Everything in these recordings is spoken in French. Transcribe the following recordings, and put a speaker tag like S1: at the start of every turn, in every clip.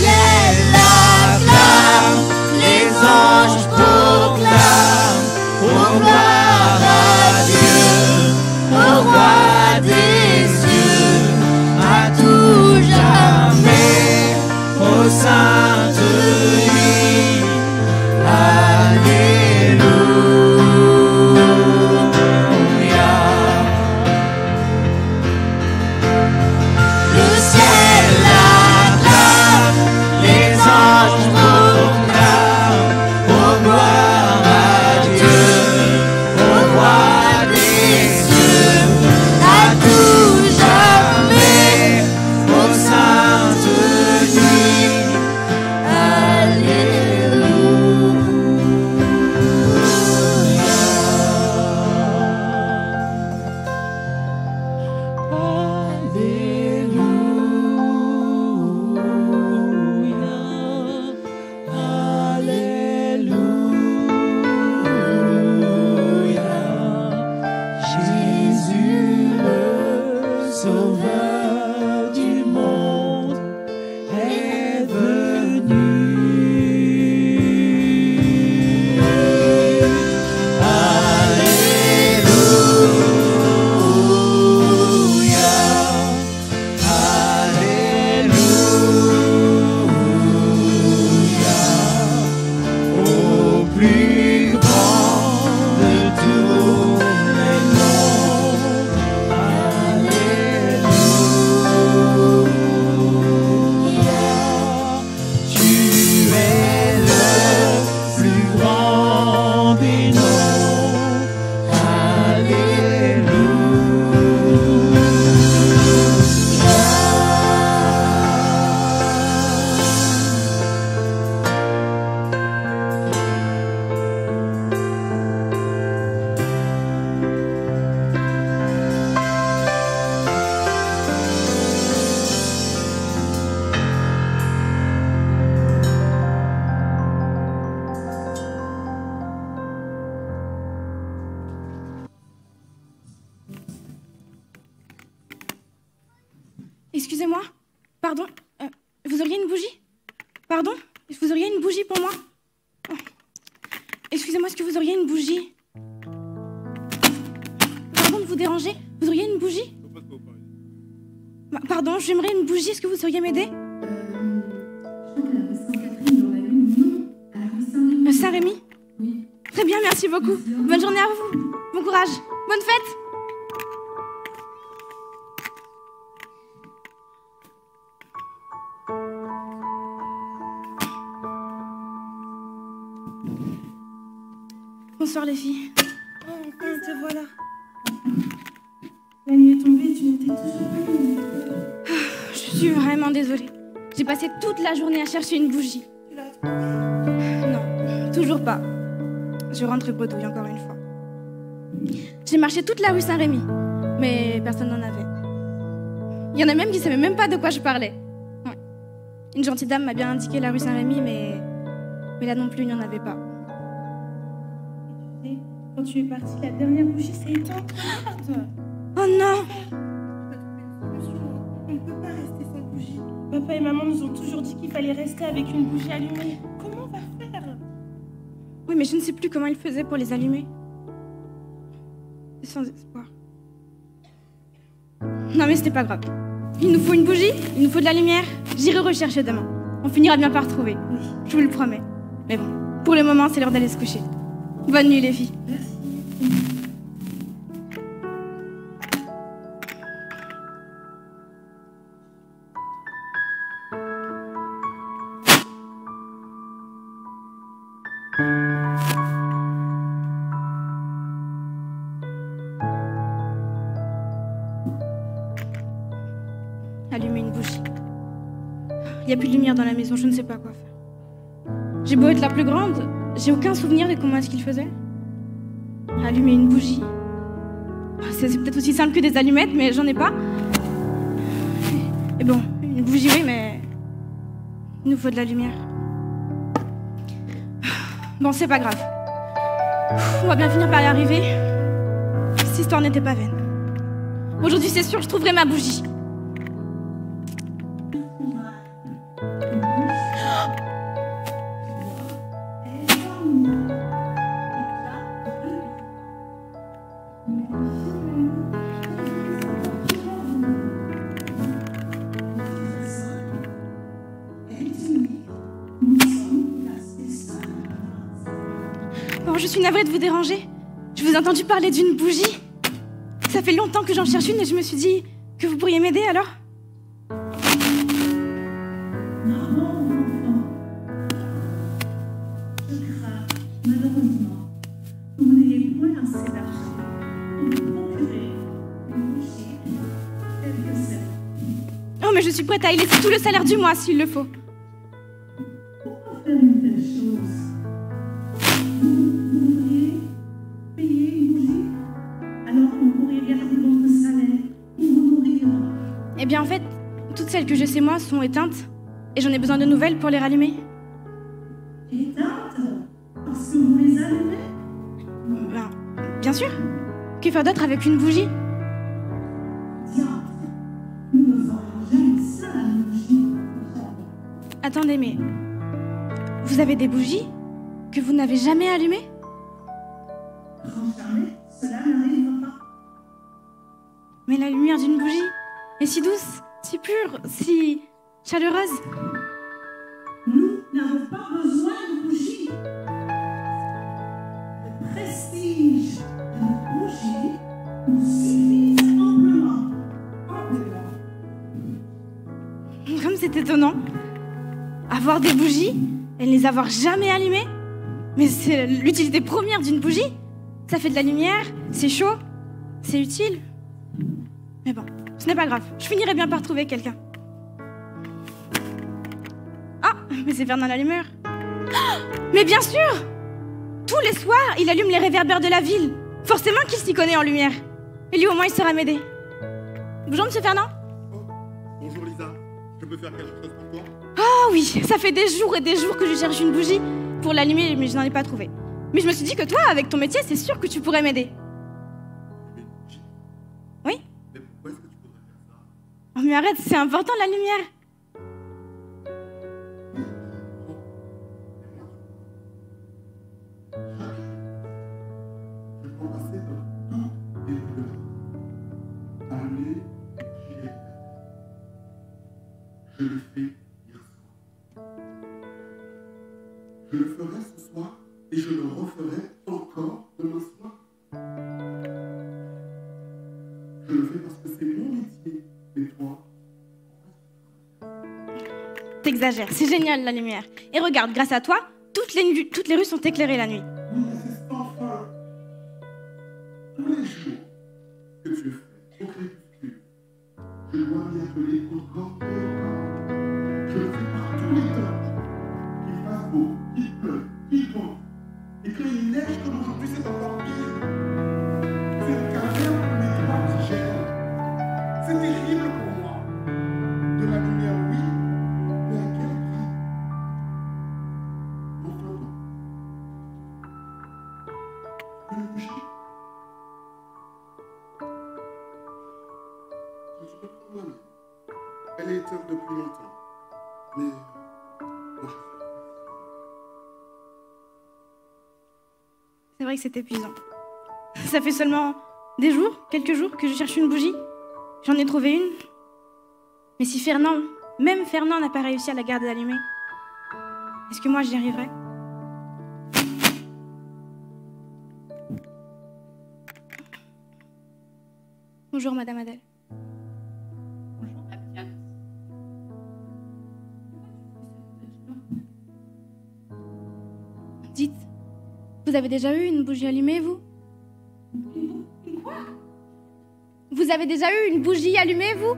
S1: ciel l'acclame, les anges proclament, ô gloire à Dieu, au roi des cieux, à tout jamais, ô sainte nuit, alléluia. Le ciel l'acclame, les anges proclament, ô gloire à Dieu, au roi des cieux, à tout jamais, ô sainte nuit, Jésus le Sauveur du monde est venu. Au plus grand de tous les mondes, alléluia. Tu es le plus grand des noms, alléluia.
S2: Excusez-moi. Pardon. Vous auriez une bougie? Pardon? Vous auriez une bougie pour moi? Excusez-moi, est-ce que vous auriez une bougie? Pardon de vous déranger. Vous auriez une bougie? Pardon, j'aimerais une bougie. Est-ce que vous sauriez m'aider? Saint-Rémy?
S3: Oui.
S2: Très bien, merci beaucoup. Bonne journée à vous. Bon courage. Bonne fête. Bonsoir les filles.
S3: Oh, enfin, te voilà. La nuit est tombée, tu n'étais toujours pas venue.
S2: Je suis vraiment désolée. J'ai passé toute la journée à chercher une bougie.
S3: Tu l'as trouvée?
S2: Non, toujours pas. Je rentre bredouille encore une fois. J'ai marché toute la rue Saint-Rémy, mais personne n'en avait. Il y en a même qui ne savaient même pas de quoi je parlais. Ouais. Une gentille dame m'a bien indiqué la rue Saint-Rémy, mais là non plus, il n'y en avait pas.
S3: Et tu sais, quand tu es partie, la dernière bougie s'est éteinte. Regarde.
S2: Oh non!
S3: On ne peut pas rester sans bougie. Papa et maman nous ont toujours dit qu'il fallait rester avec une bougie allumée. Comment on va faire?
S2: Oui, mais je ne sais plus comment ils faisaient pour les allumer. C'est sans espoir. Non, mais c'était pas grave. Il nous faut une bougie, il nous faut de la lumière. J'irai rechercher demain. On finira bien par trouver. Oui, je vous le promets. Mais bon, pour le moment, c'est l'heure d'aller se coucher. Bonne nuit, les filles.
S3: Merci.
S2: Allumer une bougie. Il n'y a plus de lumière dans la maison, je ne sais pas quoi faire. J'ai beau être la plus grande, j'ai aucun souvenir de comment est-ce qu'il faisait. Allumer une bougie. C'est peut-être aussi simple que des allumettes, mais j'en ai pas. Et bon, une bougie, oui, mais il nous faut de la lumière. Bon, c'est pas grave. On va bien finir par y arriver. Cette histoire n'était pas vaine. Aujourd'hui, c'est sûr, je trouverai ma bougie. Bon, je suis navrée de vous déranger. Je vous ai entendu parler d'une bougie. Ça fait longtemps que j'en cherche une et je me suis dit que vous pourriez m'aider alors.
S3: Malheureusement, vous n'ayez point assez d'argent pour vous procurer une bougie telle que celle.
S2: Oh, mais je suis prête à y laisser tout le salaire du mois s'il le faut.
S3: Pourquoi faire une telle chose? Vous voudriez payer une bougie alors que vous pourriez garder votre salaire pour vous nourrir?
S2: Eh bien, en fait, toutes celles que j'ai chez moi sont éteintes et j'en ai besoin de nouvelles pour les rallumer.
S3: Éteintes? Parce que vous les allumez?
S2: Ben, bien sûr. Que faire d'autre avec une bougie?
S3: Diantre, nous ne vendons jamais ça à la bougie.
S2: Attendez, mais vous avez des bougies que vous n'avez jamais allumées?
S3: Grand jamais, cela n'arrive pas.
S2: Mais la lumière d'une bougie est si douce, si pure, si chaleureuse.
S3: Nous n'avons pas besoin de bougies. Le prestige de la bougie nous suffit amplement.
S2: Comme c'est étonnant. Avoir des bougies et ne les avoir jamais allumées. Mais c'est l'utilité première d'une bougie. Ça fait de la lumière, c'est chaud, c'est utile. Mais bon, ce n'est pas grave. Je finirai bien par trouver quelqu'un. Ah, mais c'est Fernand l'allumeur. Ah, mais bien sûr! Tous les soirs, il allume les réverbères de la ville. Forcément qu'il s'y connaît en lumière. Et lui, au moins, il saura m'aider. Bonjour, monsieur Fernand.
S4: Oh, bonjour Lisa, je peux faire quelque chose pour toi?
S2: Ah oui, ça fait des jours et des jours que je cherche une bougie pour l'allumer, mais je n'en ai pas trouvé. Mais je me suis dit que toi, avec ton métier, c'est sûr que tu pourrais m'aider. Oui?
S4: Mais pourquoi est-ce que tu voudrais faire ça?
S2: Oh mais arrête, c'est important la lumière.
S4: Je peux passer dans tous les couleurs. Allumer, gilet. Je l'ai fait hier soir. Je le ferai ce soir et je le referai encore demain soir. Je le fais parce que c'est mon métier. Et toi?
S2: T'exagères, c'est génial la lumière. Et regarde, grâce à toi, toutes les rues sont éclairées la nuit.
S4: Oui, mais c'est sans fin. Tous les jours que tu fais au crépuscule, je dois m'y atteler encore et encore. Je le fais par tous les temps. Qu'il fasse beau, qu'il pleuve, qu'il vente. Et qu'il neige comme aujourd'hui, c'est encore pire. C'est un calvaire pour mes doigts qui gèlent. C'est terrible pour moi. De la lumière, oui, mais à quel prix? Enfin, une bougie. Je peux prendre la mienne. Elle est éteinte depuis longtemps. Mais moi, je sais.
S2: C'est vrai que c'est épuisant. Ça fait seulement des jours, quelques jours que je cherche une bougie. J'en ai trouvé une. Mais si Fernand, même Fernand n'a pas réussi à la garder allumée, est-ce que moi j'y arriverai? Bonjour Madame Adèle.
S3: Bonjour, ma petite.
S2: Dites, vous avez déjà eu une bougie allumée, vous?
S3: Quoi?
S2: Vous avez déjà eu une bougie allumée, vous?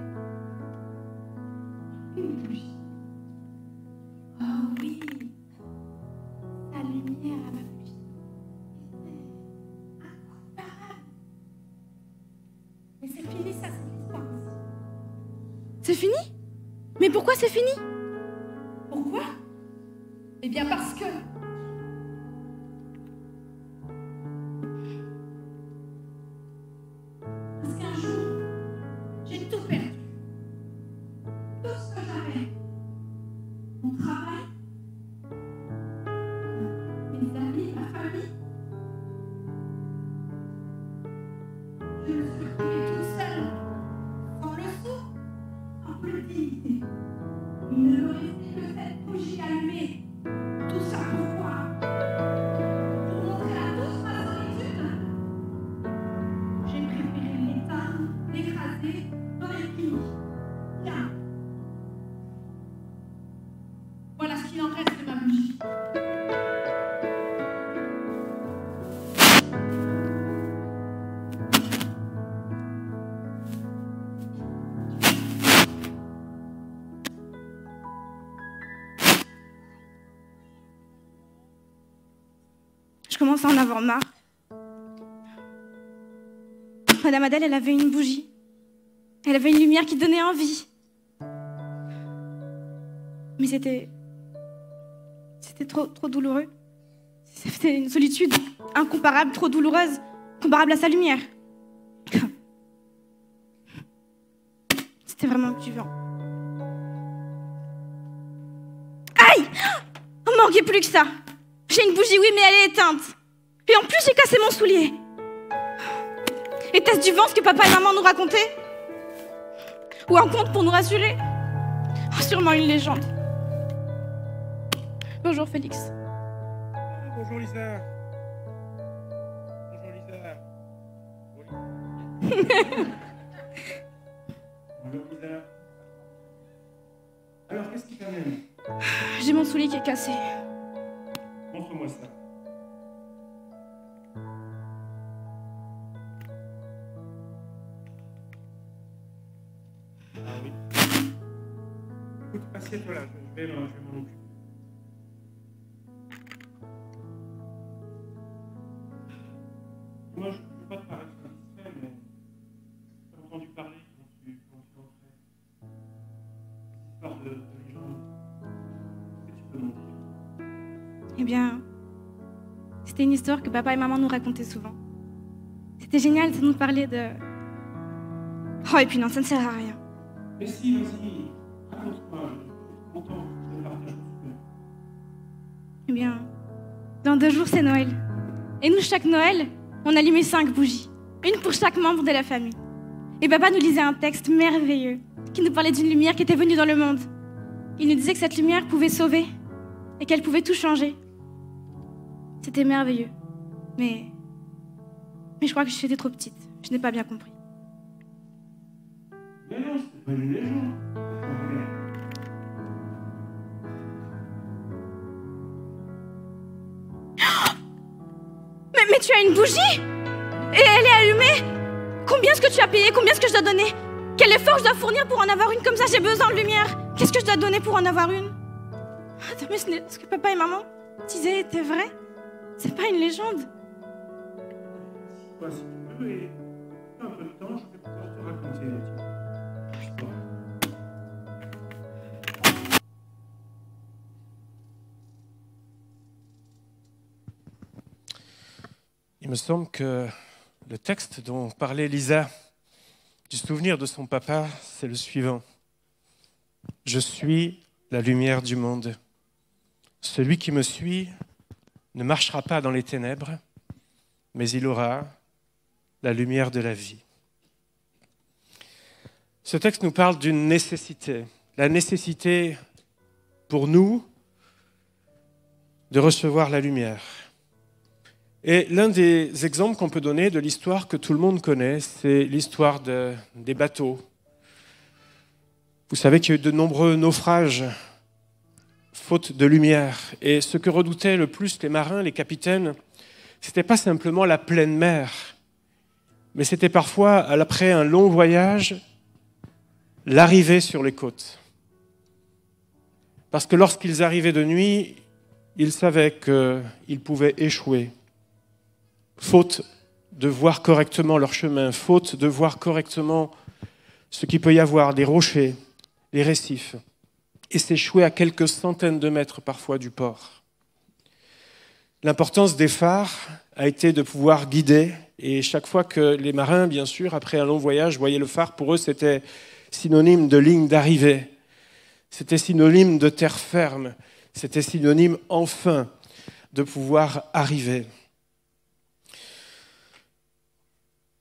S3: Une bougie.
S2: Oh oui, la lumière à ma bougie.
S3: Mais c'est fini, ça, c'est l'histoire.
S2: C'est fini? Mais pourquoi c'est fini?
S3: Pourquoi? Eh bien, parce que. Parce qu'un jour, j'ai tout perdu. Tout ce que j'avais. Mon travail, mes amis, ma famille. Je me suis retrouvée toute seule, sans le sou, sans plus de dignité. Il ne me restait que cette ce qu'il en reste de ma bougie.
S2: Je commence à en avoir marre. Madame Adèle, elle avait une bougie. Elle avait une lumière qui donnait envie. Mais c'était trop douloureux. C'était une solitude incomparable, trop douloureuse, comparable à sa lumière. C'était vraiment vivant. Aïe! Oh, manquait plus que ça. J'ai une bougie, oui, mais elle est éteinte. Et en plus, j'ai cassé mon soulier. Était-ce du vent ce que papa et maman nous racontaient? Ou un conte pour nous rassurer? Oh, sûrement une légende. Bonjour Félix.
S5: Bonjour Lisa. Bonjour Lisa. Bonjour Lisa. Alors, qu'est-ce qui t'amène?
S2: J'ai mon soulier qui est cassé.
S5: Montre-moi ça. Ah oui. Écoute, assieds-toi là, je vais m'en occuper. Moi, je ne veux pas te paraître indiscret, mais j'ai entendu parler quand tu rentrais. Cette histoire de légende. Est-ce que tu peux m'en dire?
S2: Eh bien, c'était une histoire que papa et maman nous racontaient souvent. C'était génial de nous parler de... Oh, et puis non, ça ne sert à rien.
S5: Mais si, vas-y, raconte-moi, je suis content de partager ce que...
S2: Eh bien, dans 2 jours, c'est Noël. Et nous, chaque Noël, on allumait 5 bougies. Une pour chaque membre de la famille. Et papa nous lisait un texte merveilleux qui nous parlait d'une lumière qui était venue dans le monde. Il nous disait que cette lumière pouvait sauver et qu'elle pouvait tout changer. C'était merveilleux. Mais je crois que j'étais trop petite. Je n'ai pas bien compris.
S5: Mais non, c'est pas une légende.
S2: Mais tu as une bougie? Et elle est allumée? Combien est-ce que tu as payé? Combien est-ce que je dois donner? Quel effort je dois fournir pour en avoir une comme ça? J'ai besoin de lumière. Qu'est-ce que je dois donner pour en avoir une? Attends, mais ce que papa et maman disaient était vrai? C'est pas une légende.
S5: Si tu veux, et un peu de temps, je vais pouvoir te raconter l'histoire. Il me semble que le texte dont parlait Lisa, du souvenir de son papa, c'est le suivant. Je suis la lumière du monde. Celui qui me suit ne marchera pas dans les ténèbres, mais il aura la lumière de la vie. Ce texte nous parle d'une nécessité, la nécessité pour nous de recevoir la lumière. Et l'un des exemples qu'on peut donner de l'histoire que tout le monde connaît, c'est l'histoire des bateaux. Vous savez qu'il y a eu de nombreux naufrages faute de lumière. Et ce que redoutaient le plus les marins, les capitaines, ce n'était pas simplement la pleine mer, mais c'était parfois, après un long voyage, l'arrivée sur les côtes. Parce que lorsqu'ils arrivaient de nuit, ils savaient qu'ils pouvaient échouer, faute de voir correctement leur chemin, faute de voir correctement ce qu'il peut y avoir, des rochers, des récifs, et s'échouer à quelques centaines de mètres parfois du port. L'importance des phares a été de pouvoir guider, et chaque fois que les marins, bien sûr, après un long voyage, voyaient le phare, pour eux, c'était synonyme de ligne d'arrivée, c'était synonyme de terre ferme, c'était synonyme, enfin, de pouvoir arriver.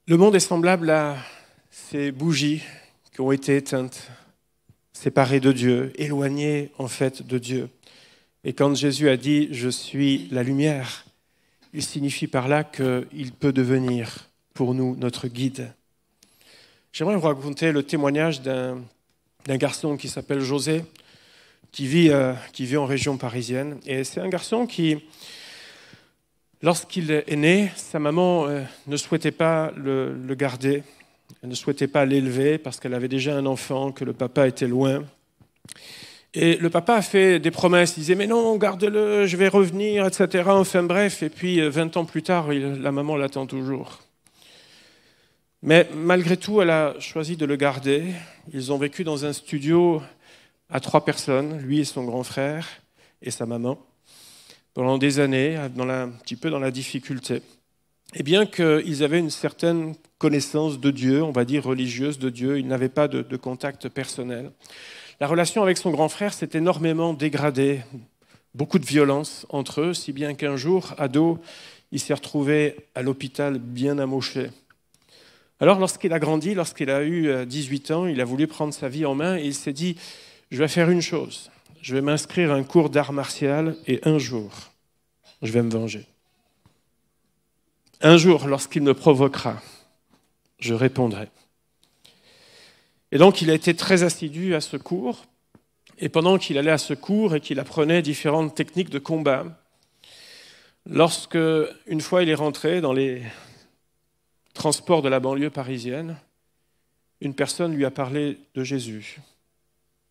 S5: Le monde est semblable à ces bougies qui ont été éteintes, séparées de Dieu, éloignées en fait de Dieu. Et quand Jésus a dit « Je suis la lumière », il signifie par là qu'il peut devenir pour nous notre guide. J'aimerais vous raconter le témoignage d'un garçon qui s'appelle José, qui vit en région parisienne. Et c'est un garçon qui, lorsqu'il est né, sa maman ne souhaitait pas le garder. Elle ne souhaitait pas l'élever parce qu'elle avait déjà un enfant, que le papa était loin. Et le papa a fait des promesses. Il disait « Mais non, garde-le, je vais revenir, etc. » Enfin bref, et puis 20 ans plus tard, la maman l'attend toujours. Mais malgré tout, elle a choisi de le garder. Ils ont vécu dans un studio à 3 personnes, lui et son grand frère et sa maman, pendant des années, un petit peu dans la difficulté. Et bien qu'ils avaient une certaine connaissance de Dieu, on va dire religieuse de Dieu, ils n'avaient pas de contact personnel. La relation avec son grand frère s'est énormément dégradée, beaucoup de violence entre eux, si bien qu'un jour, ado, il s'est retrouvé à l'hôpital bien amoché. Alors lorsqu'il a grandi, lorsqu'il a eu 18 ans, il a voulu prendre sa vie en main et il s'est dit « Je vais faire une chose, je vais m'inscrire à un cours d'art martial et un jour, je vais me venger. Un jour, lorsqu'il me provoquera, je répondrai. » Et donc, il a été très assidu à ce cours. Et pendant qu'il allait à ce cours et qu'il apprenait différentes techniques de combat, lorsque, une fois, il est rentré dans les transports de la banlieue parisienne, une personne lui a parlé de Jésus.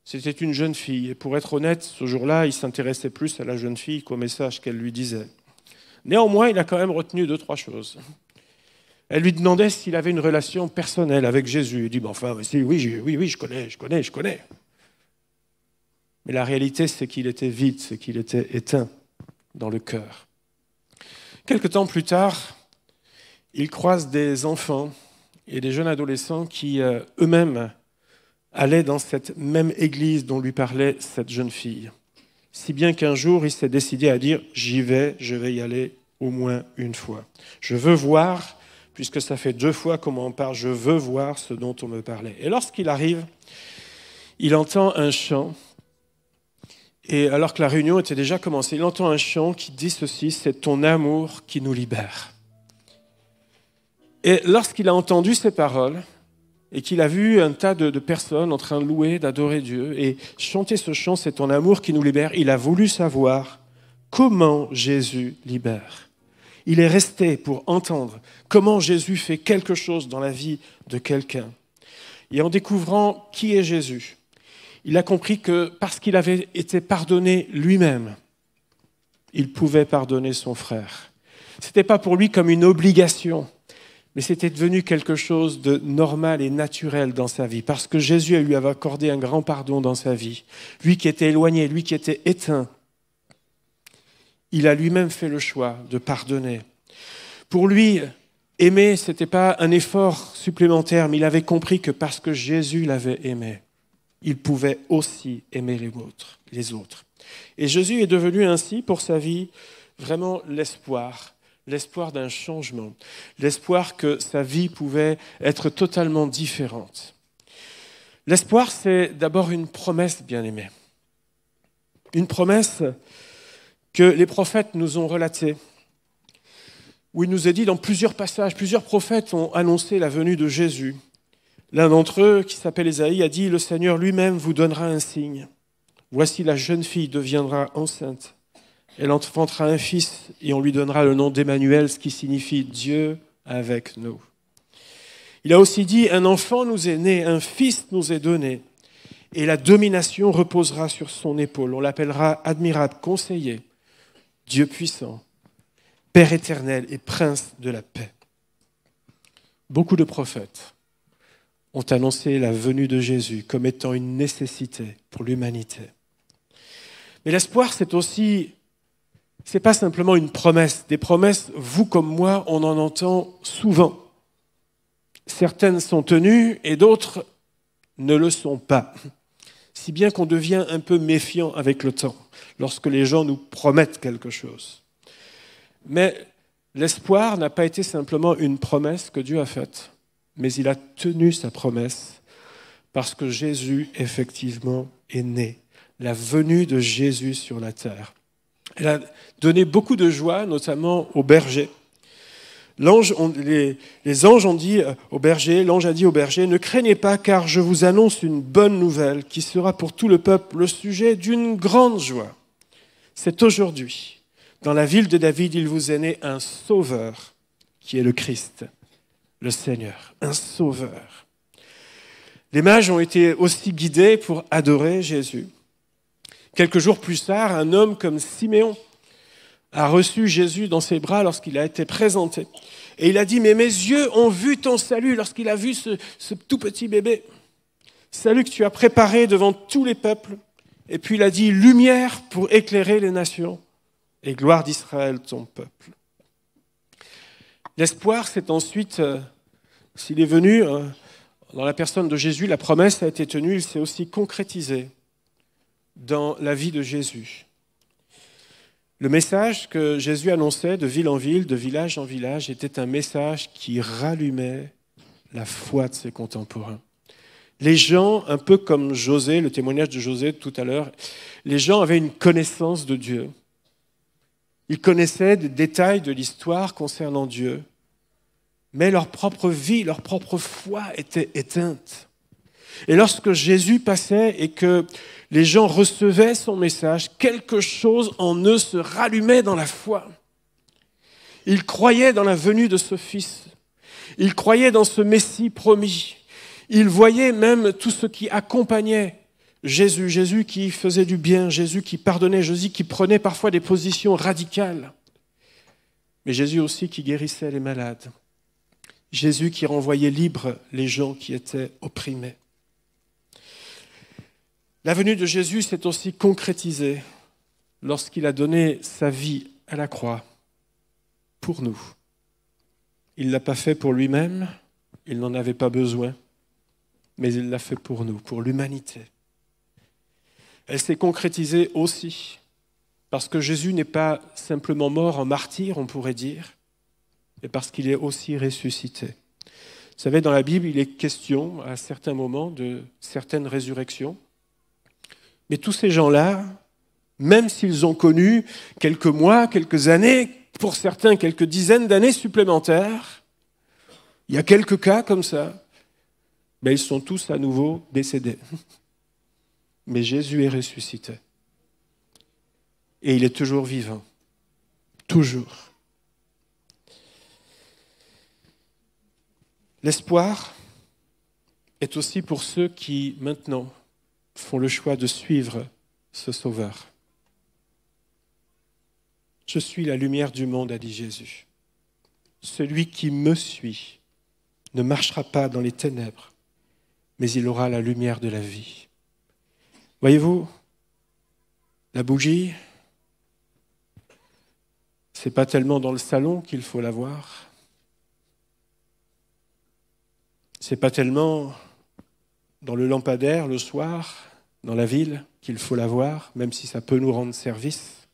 S5: C'était une jeune fille. Et pour être honnête, ce jour-là, il s'intéressait plus à la jeune fille qu'au message qu'elle lui disait. Néanmoins, il a quand même retenu 2-3 choses. Elle lui demandait s'il avait une relation personnelle avec Jésus. Il dit, oui, je connais. Mais la réalité, c'est qu'il était vide, c'est qu'il était éteint dans le cœur. Quelque temps plus tard, il croise des enfants et des jeunes adolescents qui eux-mêmes allaient dans cette même église dont lui parlait cette jeune fille. Si bien qu'un jour, il s'est décidé à dire, j'y vais, je vais y aller au moins une fois. Je veux voir, puisque ça fait 2 fois qu'on m'en parle, je veux voir ce dont on me parlait. Et lorsqu'il arrive, il entend un chant, et alors que la réunion était déjà commencée, il entend un chant qui dit ceci, c'est ton amour qui nous libère. Et lorsqu'il a entendu ces paroles, et qu'il a vu un tas de personnes en train de louer, d'adorer Dieu, et chanter ce chant, c'est ton amour qui nous libère, il a voulu savoir comment Jésus libère. Il est resté pour entendre comment Jésus fait quelque chose dans la vie de quelqu'un. Et en découvrant qui est Jésus, il a compris que parce qu'il avait été pardonné lui-même, il pouvait pardonner son frère. Ce n'était pas pour lui comme une obligation, mais c'était devenu quelque chose de normal et naturel dans sa vie, parce que Jésus lui avait accordé un grand pardon dans sa vie. Lui qui était éloigné, lui qui était éteint, il a lui-même fait le choix de pardonner. Pour lui, aimer, ce n'était pas un effort supplémentaire, mais il avait compris que parce que Jésus l'avait aimé, il pouvait aussi aimer les autres. Et Jésus est devenu ainsi, pour sa vie, vraiment l'espoir d'un changement, l'espoir que sa vie pouvait être totalement différente. L'espoir, c'est d'abord une promesse, bien-aimée. Une promesse que les prophètes nous ont relatées, où il nous est dit dans plusieurs passages, plusieurs prophètes ont annoncé la venue de Jésus. L'un d'entre eux, qui s'appelle Ésaïe, a dit « Le Seigneur lui-même vous donnera un signe. Voici la jeune fille deviendra enceinte. Elle enfantera un fils et on lui donnera le nom d'Emmanuel, ce qui signifie Dieu avec nous. » Il a aussi dit « Un enfant nous est né, un fils nous est donné, et la domination reposera sur son épaule. On l'appellera admirable, conseiller, Dieu puissant, Père éternel et prince de la paix. » Beaucoup de prophètes ont annoncé la venue de Jésus comme étant une nécessité pour l'humanité. Mais l'espoir, c'est pas simplement une promesse. Des promesses, vous comme moi, on en entend souvent. Certaines sont tenues et d'autres ne le sont pas. Si bien qu'on devient un peu méfiant avec le temps, lorsque les gens nous promettent quelque chose. Mais l'espoir n'a pas été simplement une promesse que Dieu a faite, mais il a tenu sa promesse parce que Jésus, effectivement, est né. La venue de Jésus sur la terre. Elle a donné beaucoup de joie, notamment aux bergers. Les anges ont dit au berger, l'ange a dit au berger, ne craignez pas car je vous annonce une bonne nouvelle qui sera pour tout le peuple le sujet d'une grande joie. C'est aujourd'hui, dans la ville de David, il vous est né un sauveur qui est le Christ, le Seigneur, un sauveur. Les mages ont été aussi guidés pour adorer Jésus. Quelques jours plus tard, un homme comme Siméon a reçu Jésus dans ses bras lorsqu'il a été présenté. Et il a dit, mais mes yeux ont vu ton salut lorsqu'il a vu ce tout petit bébé. Salut que tu as préparé devant tous les peuples. Et puis il a dit, lumière pour éclairer les nations et gloire d'Israël, ton peuple. L'espoir, c'est ensuite, s'il est venu, dans la personne de Jésus, la promesse a été tenue, il s'est aussi concrétisé dans la vie de Jésus. Le message que Jésus annonçait de ville en ville, de village en village, était un message qui rallumait la foi de ses contemporains. Les gens, un peu comme José, le témoignage de José tout à l'heure, les gens avaient une connaissance de Dieu. Ils connaissaient des détails de l'histoire concernant Dieu, mais leur propre vie, leur propre foi était éteinte. Et lorsque Jésus passait et que les gens recevaient son message, quelque chose en eux se rallumait dans la foi. Ils croyaient dans la venue de ce Fils. Ils croyaient dans ce Messie promis. Ils voyaient même tout ce qui accompagnait Jésus. Jésus qui faisait du bien, Jésus qui pardonnait, Jésus qui prenait parfois des positions radicales. Mais Jésus aussi qui guérissait les malades. Jésus qui renvoyait libres les gens qui étaient opprimés. La venue de Jésus s'est aussi concrétisée lorsqu'il a donné sa vie à la croix pour nous. Il ne l'a pas fait pour lui-même, il n'en avait pas besoin, mais il l'a fait pour nous, pour l'humanité. Elle s'est concrétisée aussi parce que Jésus n'est pas simplement mort en martyr, on pourrait dire, mais parce qu'il est aussi ressuscité. Vous savez, dans la Bible, il est question à certains moments de certaines résurrections. Mais tous ces gens-là, même s'ils ont connu quelques mois, quelques années, pour certains quelques dizaines d'années supplémentaires, il y a quelques cas comme ça, ben ils sont tous à nouveau décédés. Mais Jésus est ressuscité. Et il est toujours vivant. Toujours. L'espoir est aussi pour ceux qui, maintenant, font le choix de suivre ce Sauveur. Je suis la lumière du monde, a dit Jésus. Celui qui me suit ne marchera pas dans les ténèbres, mais il aura la lumière de la vie. Voyez-vous, la bougie, c'est pas tellement dans le salon qu'il faut la voir. C'est pas tellement dans le lampadaire le soir, dans la ville, qu'il faut la voir, même si ça peut nous rendre service.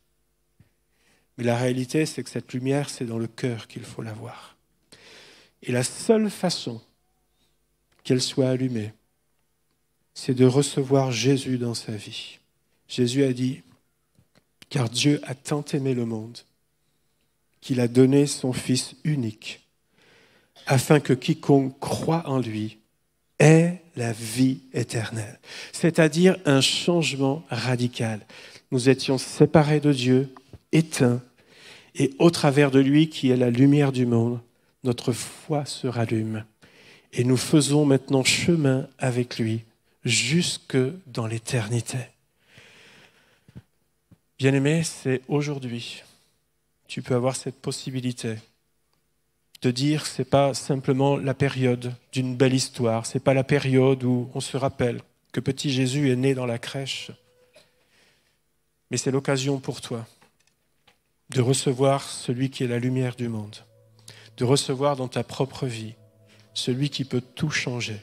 S5: Mais la réalité, c'est que cette lumière, c'est dans le cœur qu'il faut la voir. Et la seule façon qu'elle soit allumée, c'est de recevoir Jésus dans sa vie. Jésus a dit, car Dieu a tant aimé le monde qu'il a donné son Fils unique, afin que quiconque croit en lui ait la vie éternelle. C'est-à-dire un changement radical. Nous étions séparés de Dieu, éteints, et au travers de lui, qui est la lumière du monde, notre foi se rallume. Et nous faisons maintenant chemin avec lui, jusque dans l'éternité. Bien-aimé, c'est aujourd'hui. Tu peux avoir cette possibilité de dire que ce n'est pas simplement la période d'une belle histoire, ce n'est pas la période où on se rappelle que petit Jésus est né dans la crèche, mais c'est l'occasion pour toi de recevoir celui qui est la lumière du monde, de recevoir dans ta propre vie celui qui peut tout changer,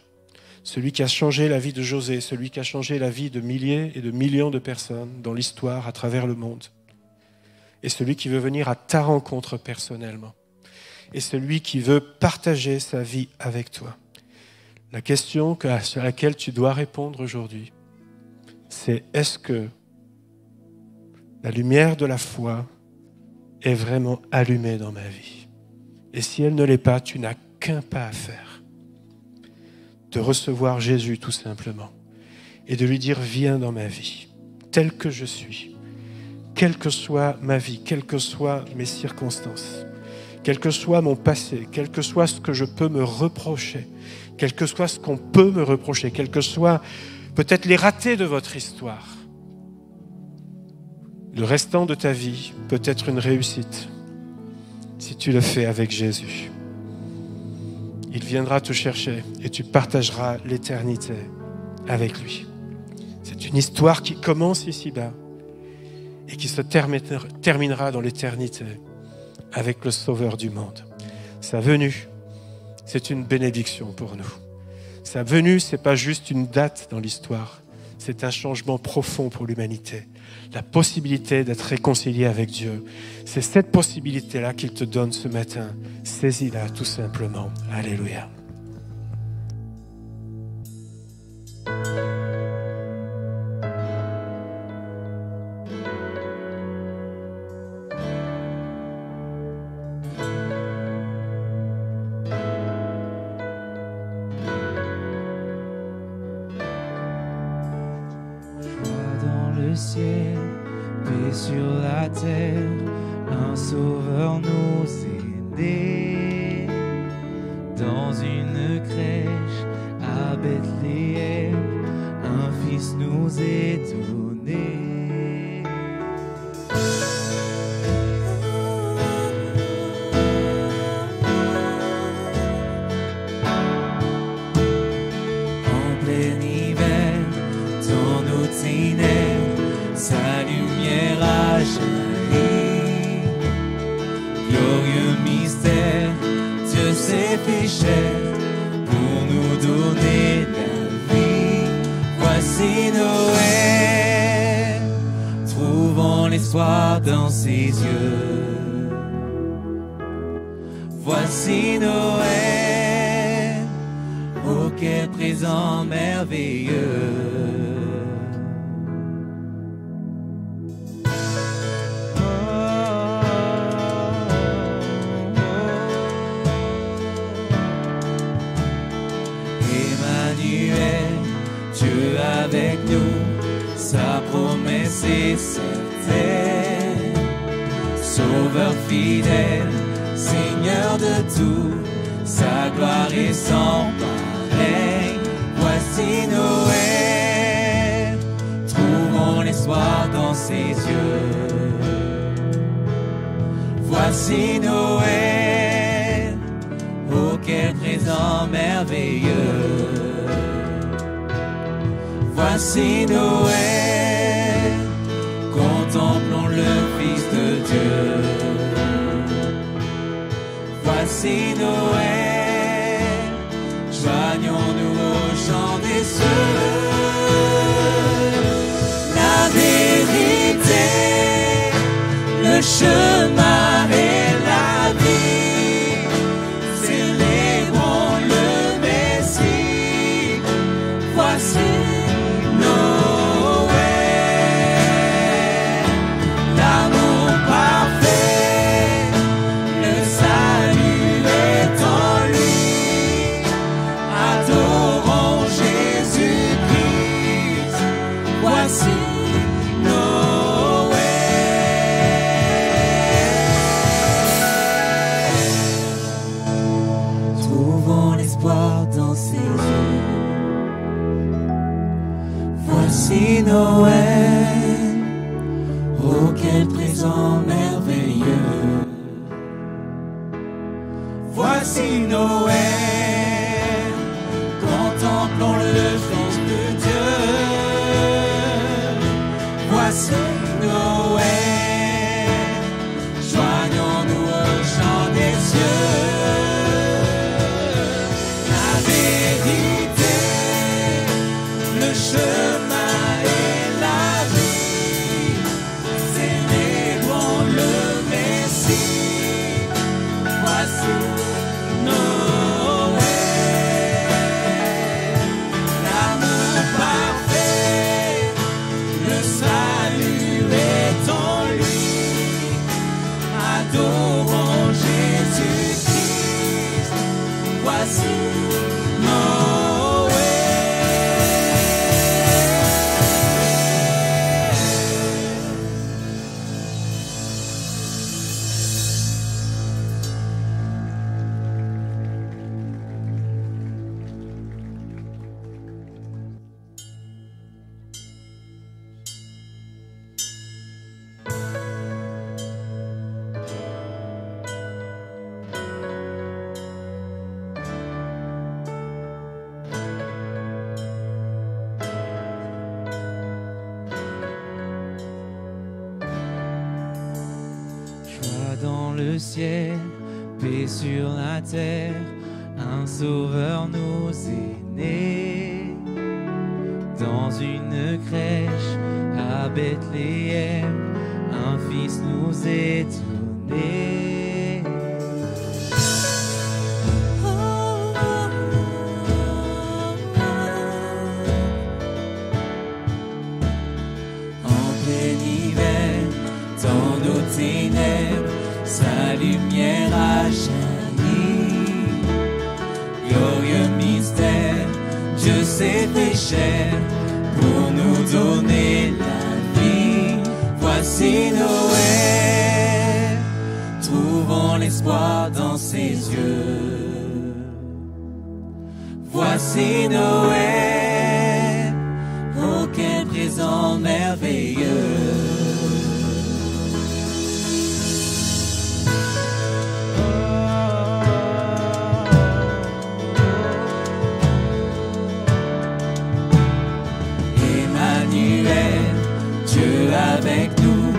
S5: celui qui a changé la vie de José, celui qui a changé la vie de milliers et de millions de personnes dans l'histoire à travers le monde, et celui qui veut venir à ta rencontre personnellement, et celui qui veut partager sa vie avec toi. La question sur laquelle tu dois répondre aujourd'hui, c'est est-ce que la lumière de la foi est vraiment allumée dans ma vie? Et si elle ne l'est pas, tu n'as qu'un pas à faire. De recevoir Jésus tout simplement. Et de lui dire, viens dans ma vie, tel que je suis. Quelle que soit ma vie, quelles que soient mes circonstances, quel que soit mon passé, quel que soit ce que je peux me reprocher, quel que soit ce qu'on peut me reprocher, quel que soit peut-être les ratés de votre histoire. Le restant de ta vie peut être une réussite si tu le fais avec Jésus. Il viendra te chercher et tu partageras l'éternité avec lui. C'est une histoire qui commence ici-bas et qui se terminera dans l'éternité avec le Sauveur du monde. Sa venue, c'est une bénédiction pour nous. Sa venue, ce n'est pas juste une date dans l'histoire, c'est un changement profond pour l'humanité. La possibilité d'être réconcilié avec Dieu, c'est cette possibilité-là qu'il te donne ce matin. Saisis-la tout simplement. Alléluia.
S1: Ciel, paix sur la terre, un sauveur nous est né. Dans une crèche à Bethléem, un fils nous est donné. En plein hiver, dans nos ténèbres, sa lumière a jailli. Glorieux mystère, Dieu s'est fait chair pour nous donner la vie. Voici Noël, trouvons l'espoir dans ses yeux. Voici Noël, oh quel présent merveilleux. Avec nous, sa promesse est certaine. Sauveur fidèle, Seigneur de tout, sa gloire est sans pareil. Voici Noël, trouvons l'espoir dans ses yeux. Voici Noël, oh quel présent merveilleux. Voici Noël, contemplons le Fils de Dieu. Voici Noël, joignons-nous au chant des cieux. La vérité, le chemin et la vie, célébrons le Messie. Voici Voici Noël, oh quel présent merveilleux. Voici Noël, contemplons le Fils de Dieu. Voici Noël, joignons-nous au chant des cieux. La vérité, le chemin et la vie, célébrons le Messie. Voici Noël, l'amour parfait, le salut est en lui. Adorons Jésus-Christ. dans le ciel, paix sur la terre, un sauveur nous est né. Dans une crèche à Bethléem, un fils nous est donné. En plein hiver, dans nos ténèbres, sa lumière a jailli. Glorieux mystère, Dieu s'est fait chair pour nous donner la vie. Voici Noël, trouvons l'espoir dans ses yeux. Voici Noël, oh quel présent merveilleux. Dieu avec nous,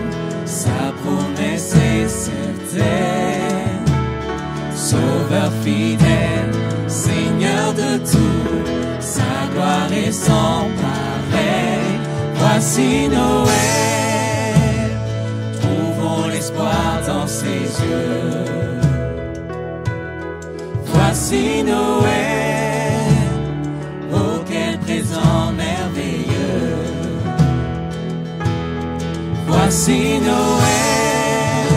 S1: sa promesse est certaine. Sauveur fidèle, Seigneur de tout, sa gloire est sans pareil. Voici Noël, trouvons l'espoir dans ses yeux. Voici Noël, oh quel présent merveilleux. Voici Noël,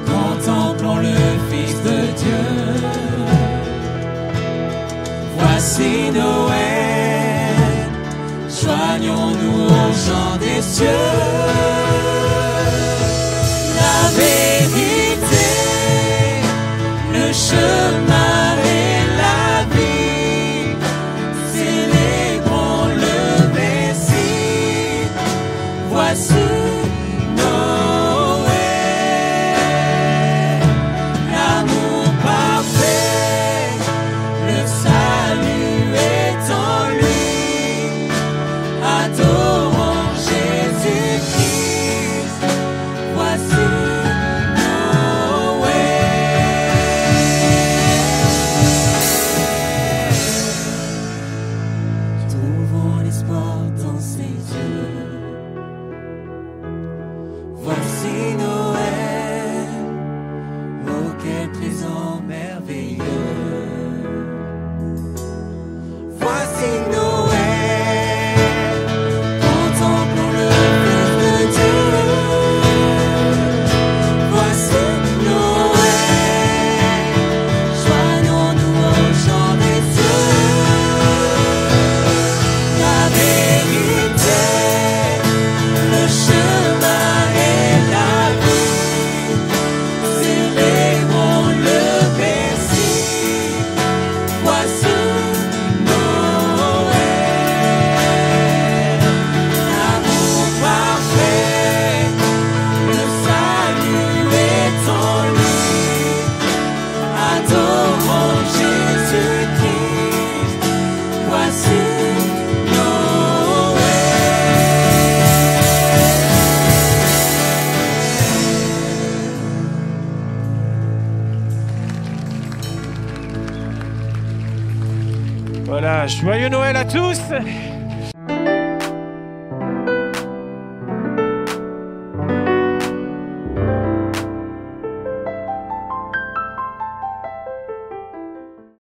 S1: contemplons le Fils de Dieu. Voici Noël, joignons-nous au chant des cieux. La vérité, le chemin et la vie, célébrons le Messie. Voici
S5: Voilà, joyeux Noël à tous!